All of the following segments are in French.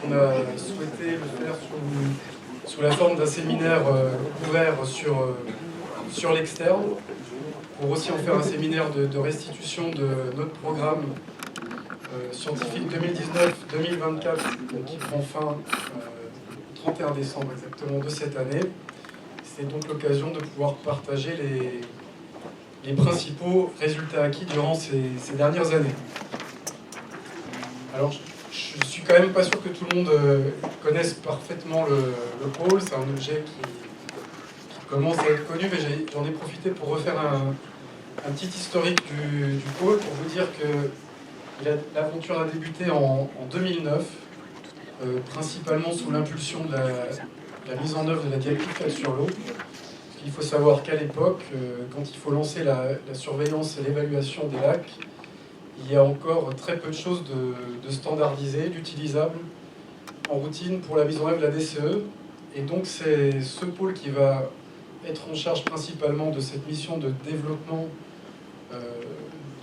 on a souhaité le faire sous la forme d'un séminaire ouvert sur l'externe, pour aussi en faire un séminaire de restitution de notre programme scientifique 2019-2024, qui prend fin le 31 décembre exactement de cette année. C'est donc l'occasion de pouvoir partager les principaux résultats acquis durant ces dernières années. Alors, je suis quand même pas sûr que tout le monde connaisse parfaitement le pôle. C'est un objet qui commence à être connu, mais j'en ai profité pour refaire un petit historique du pôle pour vous dire que l'aventure a débuté en 2009, principalement sous l'impulsion de la mise en œuvre de la directive cadre sur l'eau. Il faut savoir qu'à l'époque, quand il faut lancer la surveillance et l'évaluation des lacs, il y a encore très peu de choses de standardisées, d'utilisables en routine pour la mise en œuvre de la DCE. Et donc c'est ce pôle qui va être en charge principalement de cette mission de développement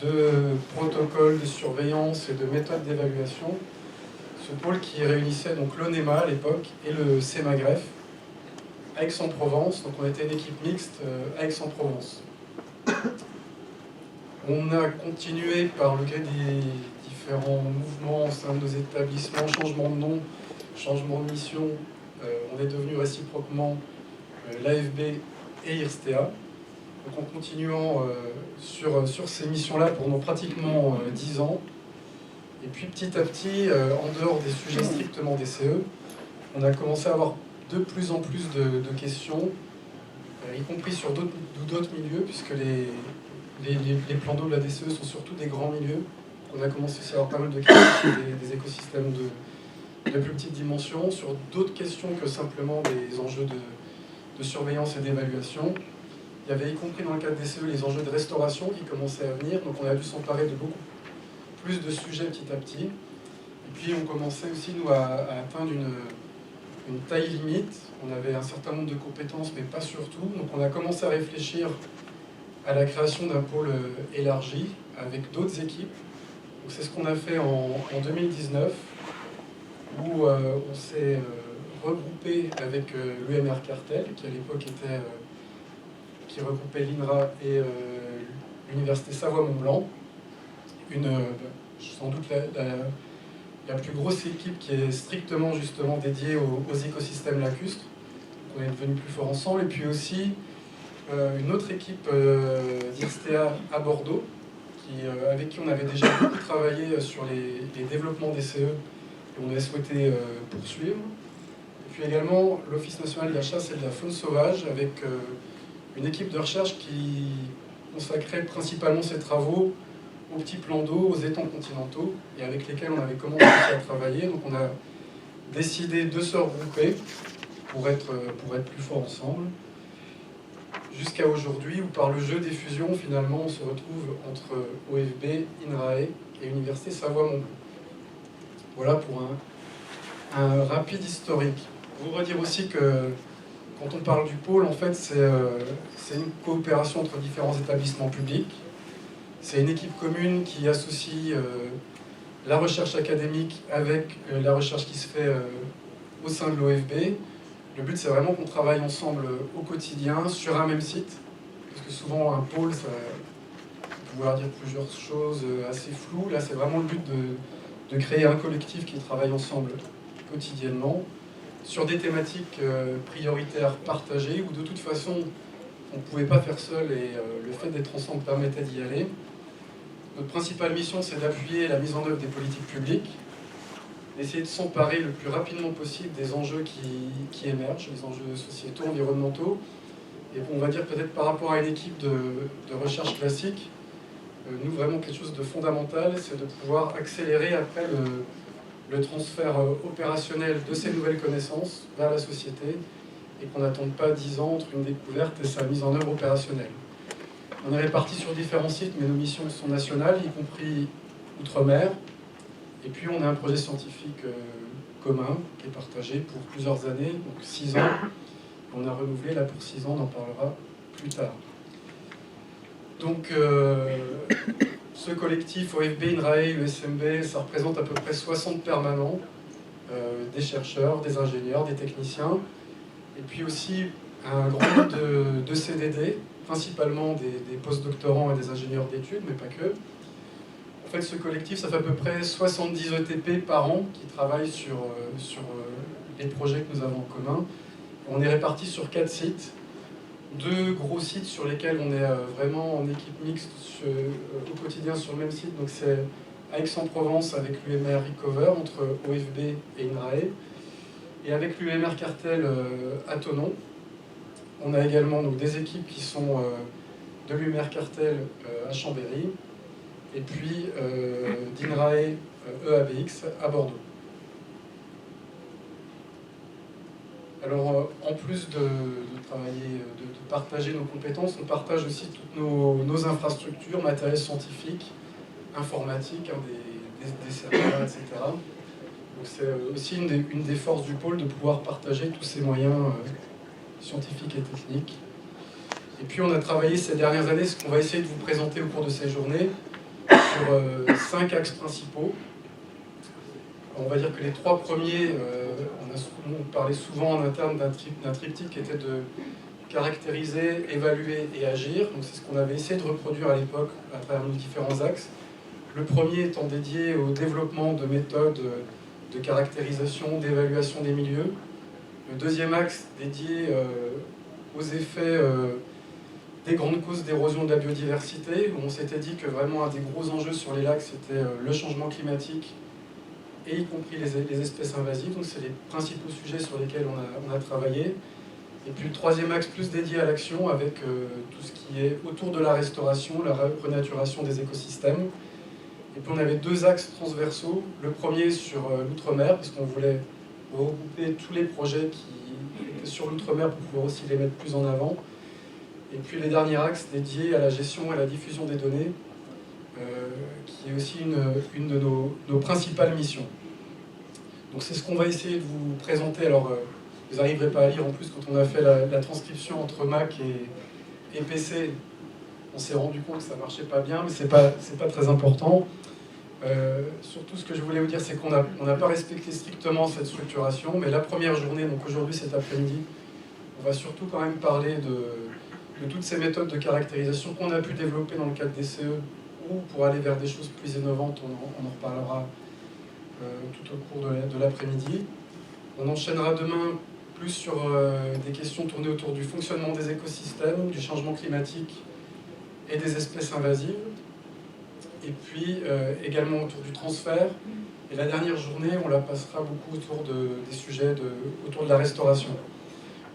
de protocoles de surveillance et de méthodes d'évaluation. Ce pôle qui réunissait donc l'ONEMA à l'époque et le CEMAGREF à Aix-en-Provence. Donc on était une équipe mixte à Aix-en-Provence. On a continué par le gré des différents mouvements au sein de nos établissements, changement de nom, changement de mission. On est devenu réciproquement l'AFB et IRSTEA. Donc en continuant sur ces missions-là pendant pratiquement 10 ans. Et puis petit à petit, en dehors des sujets strictement DCE, on a commencé à avoir de plus en plus de questions, y compris sur d'autres milieux, puisque les plans d'eau de la DCE sont surtout des grands milieux. On a commencé à avoir pas mal de questions sur des écosystèmes de plus petite dimension, sur d'autres questions que simplement des enjeux de surveillance et d'évaluation. Il y avait y compris dans le cadre DCE les enjeux de restauration qui commençaient à venir, donc on a dû s'emparer de beaucoup plus de sujets petit à petit. Et puis on commençait aussi, nous, à atteindre une taille limite. On avait un certain nombre de compétences, mais pas surtout. Donc on a commencé à réfléchir à la création d'un pôle élargi avec d'autres équipes. Donc c'est ce qu'on a fait en 2019, où on s'est regroupé avec l'UMR Cartel, qui à l'époque qui regroupait l'INRA et l'Université Savoie-Mont-Blanc. Sans doute la plus grosse équipe qui est strictement justement dédiée aux écosystèmes lacustres. On est devenus plus forts ensemble. Et puis aussi une autre équipe d'IRSTEA à Bordeaux, avec qui on avait déjà beaucoup travaillé sur les développements des CE et on a souhaité poursuivre. Et puis également l'Office national de la chasse et de la faune sauvage, avec une équipe de recherche qui consacrait principalement ses travaux aux petits plans d'eau, aux étangs continentaux, et avec lesquels on avait commencé à travailler. Donc on a décidé de se regrouper pour être plus forts ensemble, jusqu'à aujourd'hui, où par le jeu des fusions, finalement, on se retrouve entre OFB, INRAE et Université Savoie-Mont-Blanc. Voilà pour un rapide historique. Je vous redire aussi que quand on parle du pôle, en fait, c'est une coopération entre différents établissements publics. C'est une équipe commune qui associe la recherche académique avec la recherche qui se fait au sein de l'OFB. Le but, c'est vraiment qu'on travaille ensemble au quotidien, sur un même site, parce que souvent, un pôle, ça peut vouloir dire plusieurs choses assez floues. Là, c'est vraiment le but de créer un collectif qui travaille ensemble quotidiennement, sur des thématiques prioritaires partagées, où de toute façon, on ne pouvait pas faire seul, et le fait d'être ensemble permettait d'y aller. Notre principale mission, c'est d'appuyer la mise en œuvre des politiques publiques, d'essayer de s'emparer le plus rapidement possible des enjeux qui émergent, les enjeux sociétaux, environnementaux. Et on va dire peut-être par rapport à une équipe de recherche classique, nous, vraiment quelque chose de fondamental, c'est de pouvoir accélérer après le transfert opérationnel de ces nouvelles connaissances vers la société, et qu'on n'attende pas 10 ans entre une découverte et sa mise en œuvre opérationnelle. On est répartis sur différents sites, mais nos missions sont nationales, y compris outre-mer. Et puis on a un projet scientifique commun qui est partagé pour plusieurs années, donc 6 ans. On a renouvelé là pour 6 ans, on en parlera plus tard. Donc ce collectif OFB, INRAE, USMB, ça représente à peu près 60 permanents des chercheurs, des ingénieurs, des techniciens, et puis aussi un grand nombre de CDD, principalement des postdoctorants et des ingénieurs d'études, mais pas que. En fait, ce collectif, ça fait à peu près 70 ETP par an qui travaillent sur les projets que nous avons en commun. On est répartis sur 4 sites. 2 gros sites sur lesquels on est vraiment en équipe mixte au quotidien sur le même site. Donc c'est à Aix-en-Provence avec l'UMR Recover entre OFB et INRAE, et avec l'UMR Cartel à Thonon. On a également donc, des équipes qui sont de l'UMR Cartel à Chambéry, et puis d'INRAE EABX à Bordeaux. Alors, en plus de travailler, de partager nos compétences, on partage aussi toutes nos infrastructures, matériel scientifique, informatique, hein, des serveurs, etc. Donc c'est aussi une des forces du pôle de pouvoir partager tous ces moyens scientifiques et techniques. Et puis on a travaillé ces dernières années, ce qu'on va essayer de vous présenter au cours de ces journées, sur 5 axes principaux. On va dire que les 3 premiers, on parlait souvent en interne d'un triptyque qui était de caractériser, évaluer et agir. Donc c'est ce qu'on avait essayé de reproduire à l'époque à travers nos différents axes. Le premier étant dédié au développement de méthodes de caractérisation, d'évaluation des milieux. Le deuxième axe dédié aux effets des grandes causes d'érosion de la biodiversité, où on s'était dit que vraiment un des gros enjeux sur les lacs, c'était le changement climatique, et y compris les espèces invasives. Donc c'est les principaux sujets sur lesquels on a travaillé. Et puis le troisième axe plus dédié à l'action, avec tout ce qui est autour de la restauration, la renaturation des écosystèmes. Et puis on avait 2 axes transversaux. Le premier sur l'outre-mer, puisqu'on voulait regrouper tous les projets qui étaient sur l'outre-mer pour pouvoir aussi les mettre plus en avant. Et puis les derniers axes dédiés à la gestion et à la diffusion des données, qui est aussi une de nos principales missions. Donc c'est ce qu'on va essayer de vous présenter. Alors, vous n'arriverez pas à lire en plus quand on a fait la transcription entre Mac et PC. On s'est rendu compte que ça ne marchait pas bien, mais c'est pas très important. Surtout, ce que je voulais vous dire, c'est qu'on n'a pas respecté strictement cette structuration, mais la première journée, donc aujourd'hui, cet après-midi, on va surtout quand même parler de toutes ces méthodes de caractérisation qu'on a pu développer dans le cadre des CE, ou pour aller vers des choses plus innovantes, on en reparlera tout au cours de l'après-midi. On enchaînera demain plus sur des questions tournées autour du fonctionnement des écosystèmes, du changement climatique et des espèces invasives. Et puis également autour du transfert. Et la dernière journée, on la passera beaucoup autour des sujets autour de la restauration.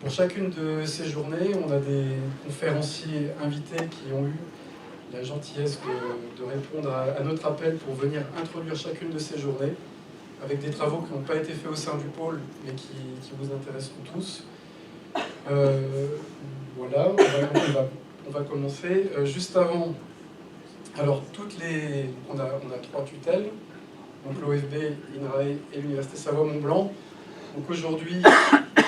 Pour chacune de ces journées, on a des conférenciers invités qui ont eu la gentillesse de répondre à notre appel pour venir introduire chacune de ces journées, avec des travaux qui n'ont pas été faits au sein du pôle, mais qui vous intéresseront tous. Voilà, on va commencer. Juste avant, alors on a 3 tutelles, donc l'OFB, INRAE et l'Université Savoie-Mont-Blanc. Donc aujourd'hui,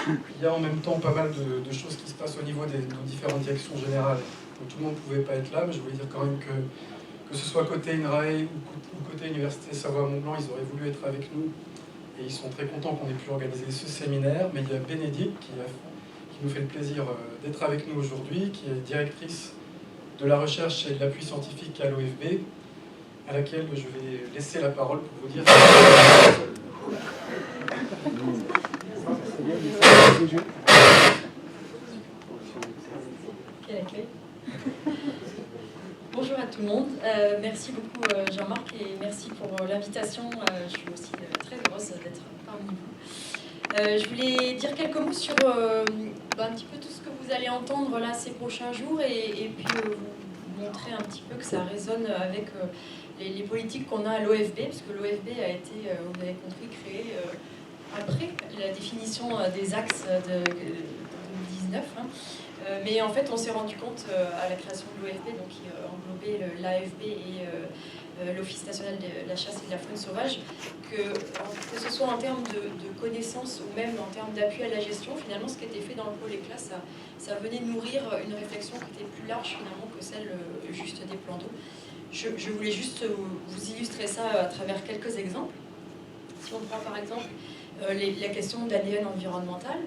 il y a en même temps pas mal de choses qui se passent au niveau de nos différentes directions générales. Donc tout le monde ne pouvait pas être là, mais je voulais dire quand même que ce soit côté INRAE ou côté Université Savoie-Mont-Blanc, ils auraient voulu être avec nous. Et ils sont très contents qu'on ait pu organiser ce séminaire. Mais il y a Bénédicte qui nous fait le plaisir d'être avec nous aujourd'hui, qui est directrice de la recherche et de l'appui scientifique à l'OFB, à laquelle je vais laisser la parole pour vous dire... Quel accueil. Bonjour à tout le monde. Merci beaucoup Jean-Marc et merci pour l'invitation. Je suis aussi très heureuse d'être parmi vous. Je voulais dire quelques mots sur un petit peu tout ce que vous allez entendre là ces prochains jours et puis vous montrer un petit peu que ça résonne avec les politiques qu'on a à l'OFB, parce que l'OFB a été, vous avez compris, créé après la définition des axes de 2019. Mais en fait, on s'est rendu compte à la création de l'OFB, donc qui englobait l'AFB et l'Office national de la chasse et de la faune sauvage, que ce soit en termes de connaissances ou même en termes d'appui à la gestion, finalement, ce qui était fait dans le pôle éclat, ça venait nourrir une réflexion qui était plus large finalement que celle juste des plans d'eau. Je voulais juste vous illustrer ça à travers quelques exemples. Si on prend par exemple La question de l'ADN environnemental.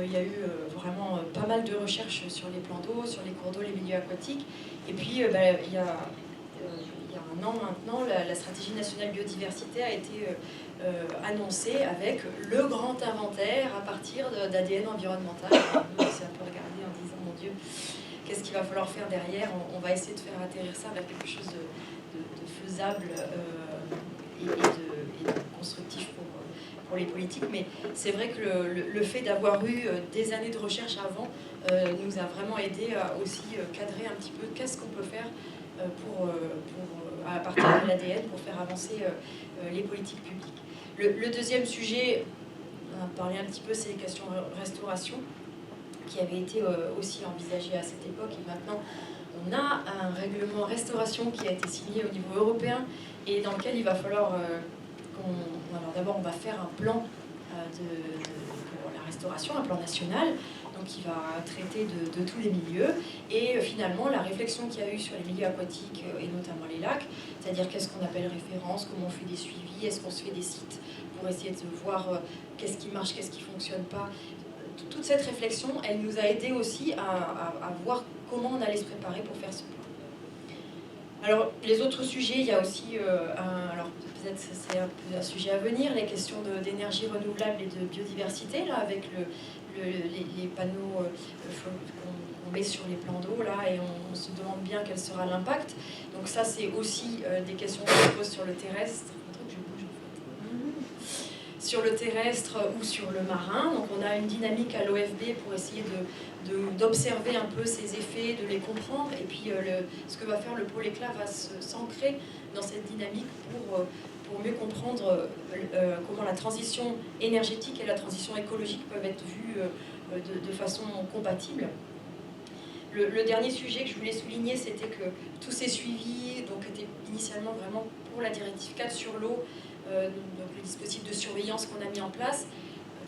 Il y a eu vraiment pas mal de recherches sur les plans d'eau, sur les cours d'eau, les milieux aquatiques. Et puis, il y a un an maintenant, la stratégie nationale biodiversité a été annoncée avec le grand inventaire à partir d'ADN environnemental. On s'est un peu regardé en disant, mon Dieu, qu'est-ce qu'il va falloir faire derrière? On va essayer de faire atterrir ça vers quelque chose de faisable et de constructif pour les politiques. Mais c'est vrai que le fait d'avoir eu des années de recherche avant nous a vraiment aidé à aussi cadrer un petit peu qu'est-ce qu'on peut faire à partir de l'ADN pour faire avancer les politiques publiques. Le deuxième sujet, on a parlé un petit peu, c'est les questions de restauration, qui avait été aussi envisagé à cette époque. Et maintenant, on a un règlement restauration qui a été signé au niveau européen et dans lequel il va falloir alors d'abord, on va faire un plan pour la restauration, un plan national, donc qui va traiter de tous les milieux. Et finalement, la réflexion qu'il y a eu sur les milieux aquatiques et notamment les lacs, c'est-à-dire qu'est-ce qu'on appelle référence, comment on fait des suivis, est-ce qu'on se fait des sites pour essayer de voir qu'est-ce qui marche, qu'est-ce qui ne fonctionne pas. Toute cette réflexion, elle nous a aidé aussi à voir comment on allait se préparer pour faire ce plan. Alors, les autres sujets, il y a aussi, alors peut-être c'est un sujet à venir, les questions d'énergie renouvelable et de biodiversité, là, avec les panneaux qu'on met sur les plans d'eau, là, et on se demande bien quel sera l'impact. Donc ça, c'est aussi des questions qu'on se pose sur le terrestre. Sur le terrestre ou sur le marin. Donc on a une dynamique à l'OFB pour essayer d'observer un peu ces effets, de les comprendre. Et puis ce que va faire le pôle éclat va s'ancrer dans cette dynamique pour mieux comprendre comment la transition énergétique et la transition écologique peuvent être vues de façon compatible. Le dernier sujet que je voulais souligner, c'était que tous ces suivis étaient initialement vraiment pour la directive 4 sur l'eau, donc le dispositif de surveillance qu'on a mis en place.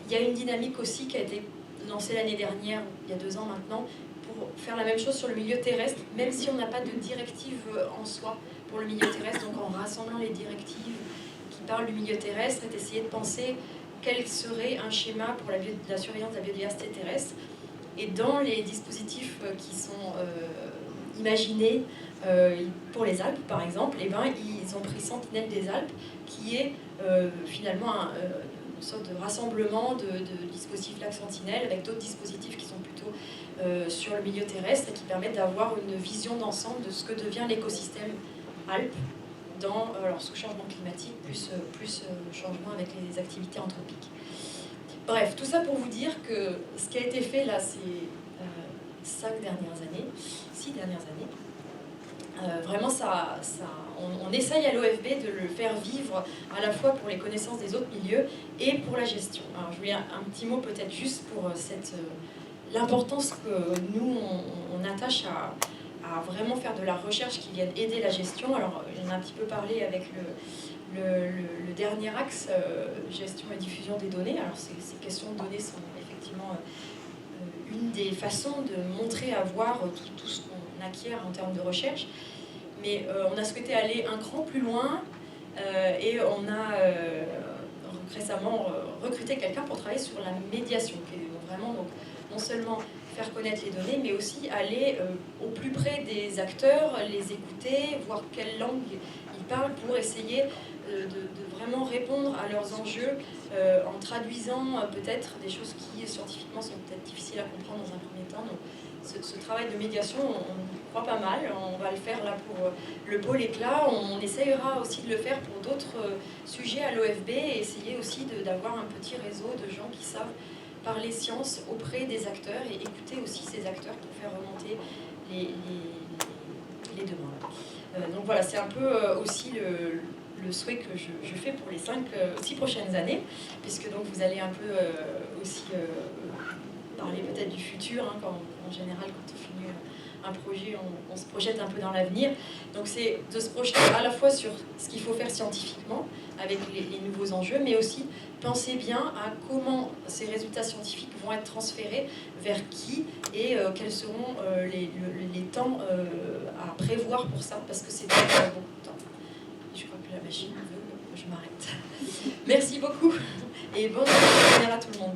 Il y a une dynamique aussi qui a été lancée l'année dernière, il y a 2 ans maintenant, pour faire la même chose sur le milieu terrestre, même si on n'a pas de directive en soi pour le milieu terrestre. Donc en rassemblant les directives qui parlent du milieu terrestre, et d'essayer de penser quel serait un schéma pour la surveillance de la biodiversité terrestre. Et dans les dispositifs qui sont imaginés pour les Alpes, par exemple, ils ont pris Sentinelle des Alpes, qui est finalement une sorte de rassemblement de dispositifs lac Sentinelle avec d'autres dispositifs qui sont plutôt sur le milieu terrestre et qui permettent d'avoir une vision d'ensemble de ce que devient l'écosystème Alpes dans ce changement climatique plus changement avec les activités anthropiques. Bref, tout ça pour vous dire que ce qui a été fait là ces 6 dernières années, vraiment on essaye à l'OFB de le faire vivre à la fois pour les connaissances des autres milieux et pour la gestion. Alors je voulais un petit mot peut-être juste pour l'importance que nous on attache à vraiment faire de la recherche qui vienne aider la gestion. Alors j'en ai un petit peu parlé avec le dernier axe, gestion et diffusion des données. Alors ces questions de données sont effectivement une des façons de montrer à voir tout ce qu'on acquiert en termes de recherche. Mais on a souhaité aller un cran plus loin et on a récemment recruté quelqu'un pour travailler sur la médiation, qui est vraiment donc, non seulement faire connaître les données, mais aussi aller au plus près des acteurs, les écouter, voir quelle langue ils parlent pour essayer de vraiment répondre à leurs enjeux en traduisant peut-être des choses qui scientifiquement sont peut-être difficiles à comprendre dans un premier temps. Donc, ce travail de médiation, on y croit pas mal. On va le faire là pour le pôle éclat. On essayera aussi de le faire pour d'autres sujets à l'OFB et essayer aussi d'avoir un petit réseau de gens qui savent parler science auprès des acteurs et écouter aussi ces acteurs pour faire remonter les demandes. Donc voilà, c'est un peu aussi le souhait que je fais pour les 6 prochaines années, puisque donc vous allez un peu aussi parler peut-être du futur, hein, en général quand on finit un projet, on se projette un peu dans l'avenir. Donc c'est de se projeter à la fois sur ce qu'il faut faire scientifiquement avec les nouveaux enjeux, mais aussi penser bien à comment ces résultats scientifiques vont être transférés vers qui et quels seront les temps à prévoir pour ça, parce que c'est beaucoup de temps. Je crois que la machine veut que je m'arrête. Merci beaucoup et bonne année à tout le monde.